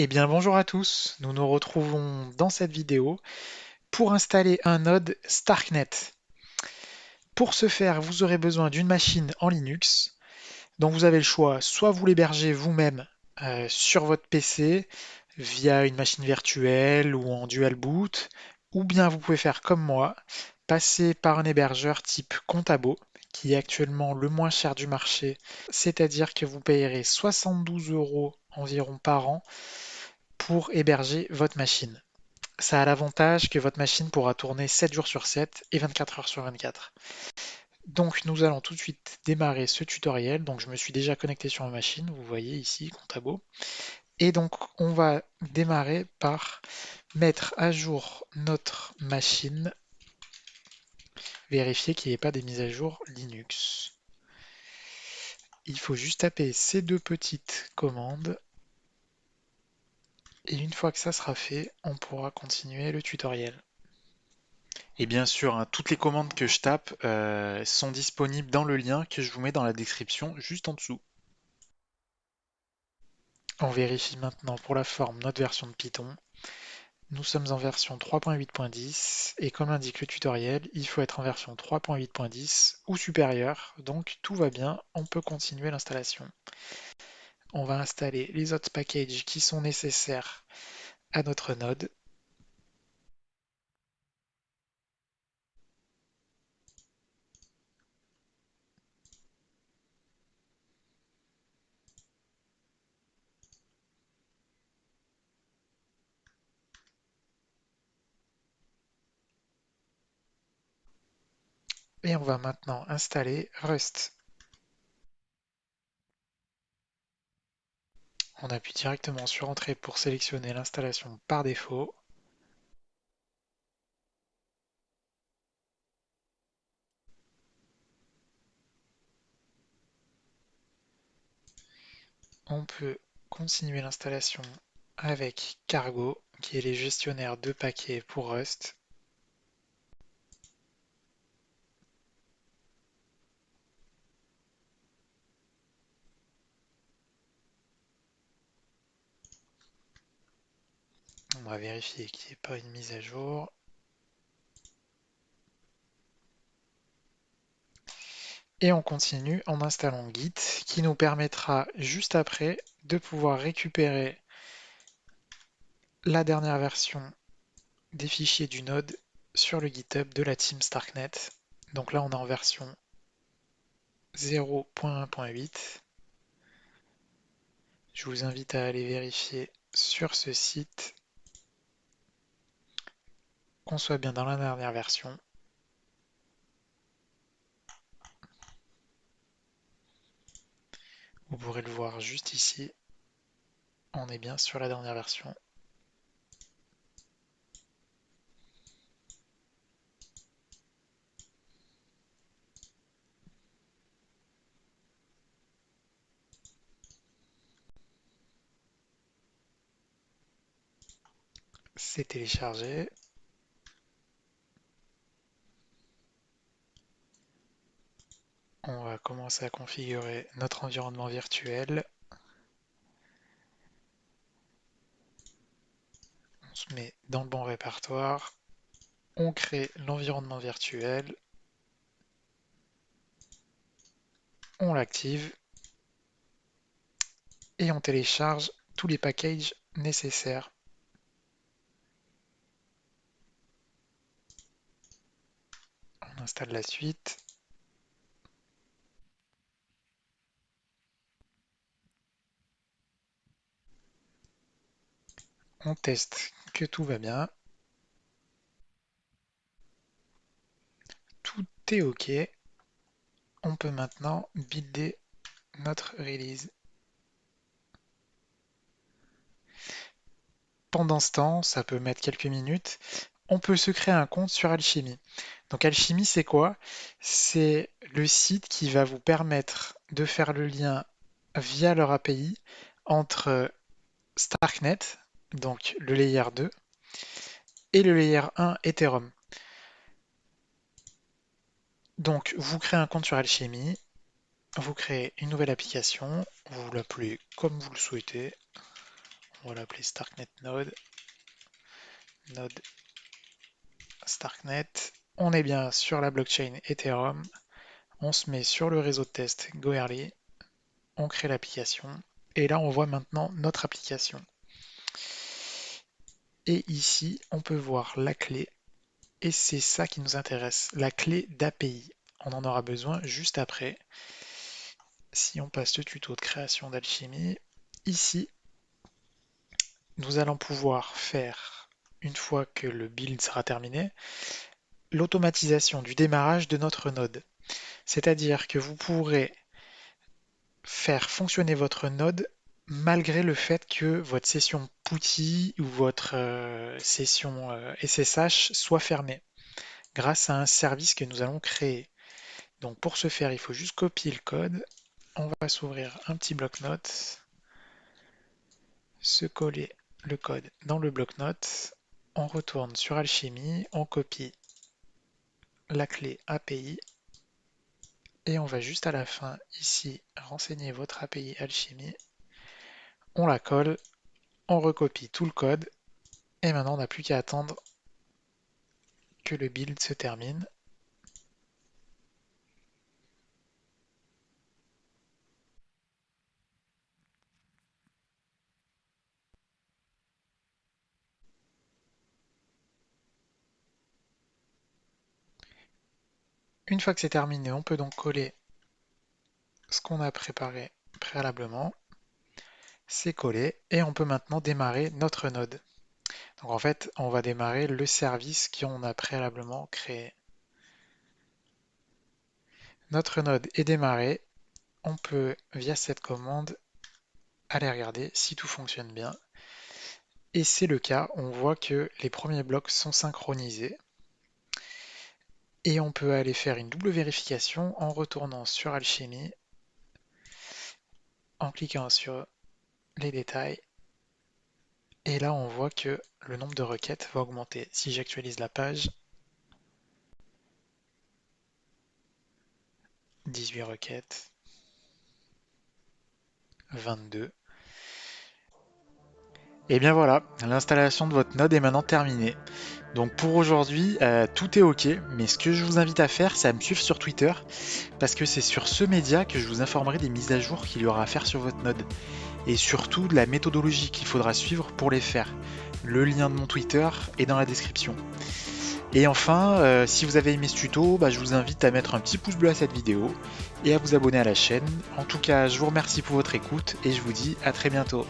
Eh bien bonjour à tous, nous nous retrouvons dans cette vidéo pour installer un node StarkNet. Pour ce faire, vous aurez besoin d'une machine en Linux. Donc vous avez le choix, soit vous l'hébergez vous-même sur votre PC via une machine virtuelle ou en dual boot, ou bien vous pouvez faire comme moi, passer par un hébergeur type Contabo, qui est actuellement le moins cher du marché, c'est-à-dire que vous payerez 72 euros environ par an pour héberger votre machine. Ça a l'avantage que votre machine pourra tourner 7 jours sur 7 et 24 heures sur 24. Donc nous allons tout de suite démarrer ce tutoriel. Donc je me suis déjà connecté sur ma machine, vous voyez ici, Contabo. Et donc on va démarrer par mettre à jour notre machine, vérifier qu'il n'y ait pas des mises à jour Linux. Il faut juste taper ces deux petites commandes. Et une fois que ça sera fait, on pourra continuer le tutoriel. Et bien sûr, hein, toutes les commandes que je tape sont disponibles dans le lien que je vous mets dans la description juste en dessous. On vérifie maintenant pour la forme notre version de Python. Nous sommes en version 3.8.10 et comme l'indique le tutoriel, il faut être en version 3.8.10 ou supérieure, donc tout va bien, on peut continuer l'installation. On va installer les autres packages qui sont nécessaires à notre node. Et on va maintenant installer Rust. On appuie directement sur Entrée pour sélectionner l'installation par défaut. On peut continuer l'installation avec Cargo, qui est les gestionnaires de paquets pour Rust. On va vérifier qu'il n'y ait pas une mise à jour. Et on continue en installant Git, qui nous permettra juste après de pouvoir récupérer la dernière version des fichiers du node sur le GitHub de la team StarkNet. Donc là, on est en version 0.1.8. Je vous invite à aller vérifier sur ce site qu'on soit bien dans la dernière version. Vous pourrez le voir juste ici. On est bien sur la dernière version. C'est téléchargé. On va commencer à configurer notre environnement virtuel. On se met dans le bon répertoire. On crée l'environnement virtuel. On l'active. Et on télécharge tous les packages nécessaires. On installe la suite. On teste que tout va bien. Tout est OK. On peut maintenant builder notre release. Pendant ce temps, ça peut mettre quelques minutes, on peut se créer un compte sur Alchemy. Donc Alchemy, c'est quoi? C'est le site qui va vous permettre de faire le lien via leur API entre StarkNet, donc le layer 2, et le layer 1 Ethereum. Donc vous créez un compte sur Alchemy, vous créez une nouvelle application, vous l'appelez comme vous le souhaitez. va l'appeler StarkNet Node. Node StarkNet. On est bien sur la blockchain Ethereum. On se met sur le réseau de test Goerli. On crée l'application. Et là, on voit maintenant notre application. Et ici, on peut voir la clé. Et c'est ça qui nous intéresse, la clé d'API. On en aura besoin juste après. Si on passe le tuto de création d'Alchemy, ici, nous allons pouvoir faire, une fois que le build sera terminé, l'automatisation du démarrage de notre node. C'est-à-dire que vous pourrez faire fonctionner votre node malgré le fait que votre session PuTTY ou votre session SSH soit fermée, grâce à un service que nous allons créer. Donc pour ce faire, il faut juste copier le code. On va s'ouvrir un petit bloc-notes, se coller le code dans le bloc-notes, on retourne sur Alchemy, on copie la clé API et on va juste à la fin ici renseigner votre API Alchemy. On la colle, on recopie tout le code et maintenant on n'a plus qu'à attendre que le build se termine. Une fois que c'est terminé, on peut donc coller ce qu'on a préparé préalablement. C'est collé et on peut maintenant démarrer notre node. Donc en fait, on va démarrer le service qu'on a préalablement créé. Notre node est démarré. On peut, via cette commande, aller regarder si tout fonctionne bien. Et c'est le cas, on voit que les premiers blocs sont synchronisés. Et on peut aller faire une double vérification en retournant sur Alchemy, en cliquant sur les détails. Et là, on voit que le nombre de requêtes va augmenter. Si j'actualise la page, 18 requêtes, 22. Et bien voilà, l'installation de votre node est maintenant terminée. Donc pour aujourd'hui, tout est ok, mais ce que je vous invite à faire, c'est à me suivre sur Twitter, parce que c'est sur ce média que je vous informerai des mises à jour qu'il y aura à faire sur votre node, et surtout de la méthodologie qu'il faudra suivre pour les faire. Le lien de mon Twitter est dans la description. Et enfin, si vous avez aimé ce tuto, je vous invite à mettre un petit pouce bleu à cette vidéo, et à vous abonner à la chaîne. En tout cas, je vous remercie pour votre écoute, et je vous dis à très bientôt.